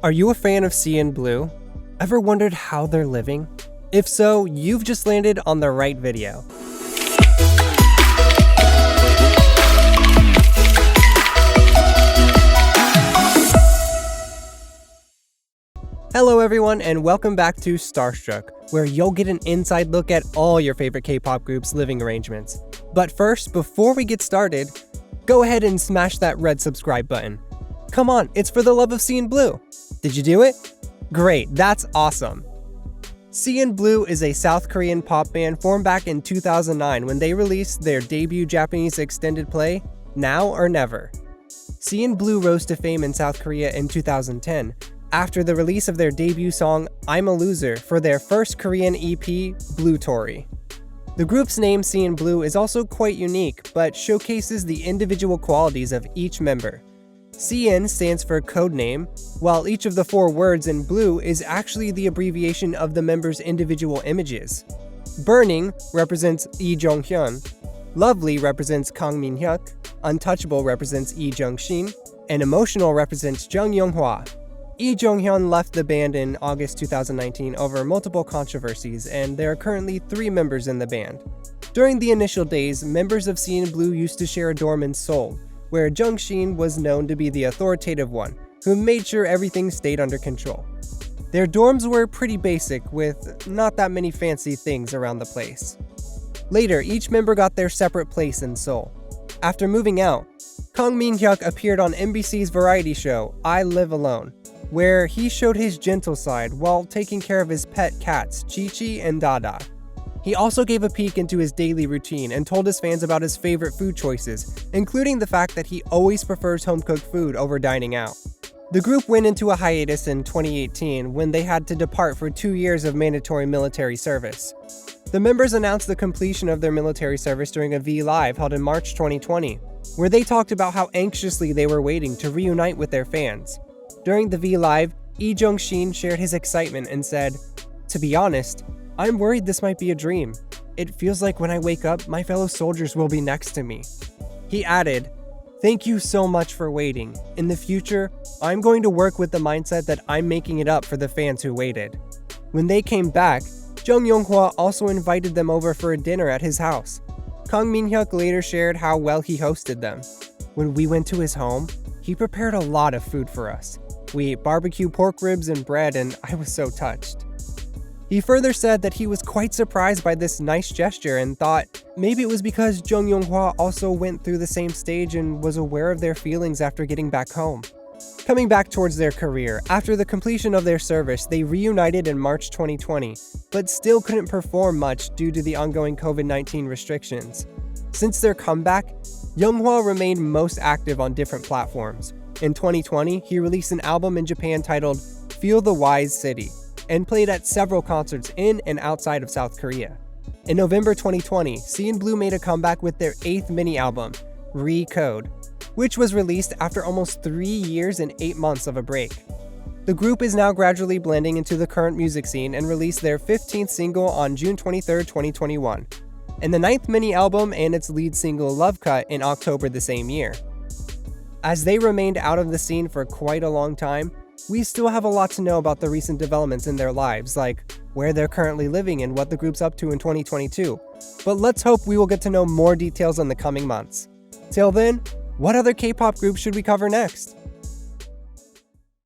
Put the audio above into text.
Are you a fan of Cnblue? Ever wondered how they're living? If so, you've just landed on the right video. Hello everyone and welcome back to Starstruck, where you'll get an inside look at all your favorite K-pop groups' living arrangements. But first, before we get started, go ahead and smash that red subscribe button. Come on, it's for the love of Cnblue. Did you do it? Great, that's awesome. Cnblue is a South Korean pop band formed back in 2009 when they released their debut Japanese extended play, Now or Never. Cnblue rose to fame in South Korea in 2010 after the release of their debut song I'm a Loser for their first Korean EP, Blue Tory. The group's name Cnblue is also quite unique, but showcases the individual qualities of each member. CN stands for codename, while each of the 4 words in blue is actually the abbreviation of the members' individual images. Burning represents Lee Jong-hyun, Lovely represents Kang Min-hyuk, Untouchable represents Lee Jung-shin, and Emotional represents Jung Young-hwa. Lee Jong-hyun left the band in August 2019 over multiple controversies, and there are currently 3 members in the band. During the initial days, members of Cnblue used to share a dorm in Seoul, where Jung-shin was known to be the authoritative one, who made sure everything stayed under control. Their dorms were pretty basic, with not that many fancy things around the place. Later, each member got their separate place in Seoul. After moving out, Kang Min-hyuk appeared on MBC's variety show, I Live Alone, where he showed his gentle side while taking care of his pet cats, Chi-Chi and Dada. He also gave a peek into his daily routine and told his fans about his favorite food choices, including the fact that he always prefers home-cooked food over dining out. The group went into a hiatus in 2018 when they had to depart for 2 years of mandatory military service. The members announced the completion of their military service during a V-Live held in March 2020, where they talked about how anxiously they were waiting to reunite with their fans. During the V-Live, Lee Jung-shin shared his excitement and said, "To be honest, I'm worried this might be a dream. It feels like when I wake up, my fellow soldiers will be next to me." He added, "Thank you so much for waiting. In the future, I'm going to work with the mindset that I'm making it up for the fans who waited." When they came back, Jung Young-hwa also invited them over for a dinner at his house. Kang Min-hyuk later shared how well he hosted them. "When we went to his home, he prepared a lot of food for us. We ate barbecue pork ribs and bread, and I was so touched." He further said that he was quite surprised by this nice gesture and thought maybe it was because Jung Young-hwa also went through the same stage and was aware of their feelings after getting back home. Coming back towards their career, after the completion of their service, they reunited in March 2020, but still couldn't perform much due to the ongoing COVID-19 restrictions. Since their comeback, Young-hwa remained most active on different platforms. In 2020, he released an album in Japan titled Feel the Wise City, and played at several concerts in and outside of South Korea. In November 2020, Cnblue made a comeback with their 8th mini-album, Recode, which was released after almost 3 years and 8 months of a break. The group is now gradually blending into the current music scene and released their 15th single on June 23, 2021, and the 9th mini-album and its lead single Love Cut in October the same year. As they remained out of the scene for quite a long time, we still have a lot to know about the recent developments in their lives, like where they're currently living and what the group's up to in 2022. But let's hope we will get to know more details in the coming months. Till then, what other K-pop groups should we cover next?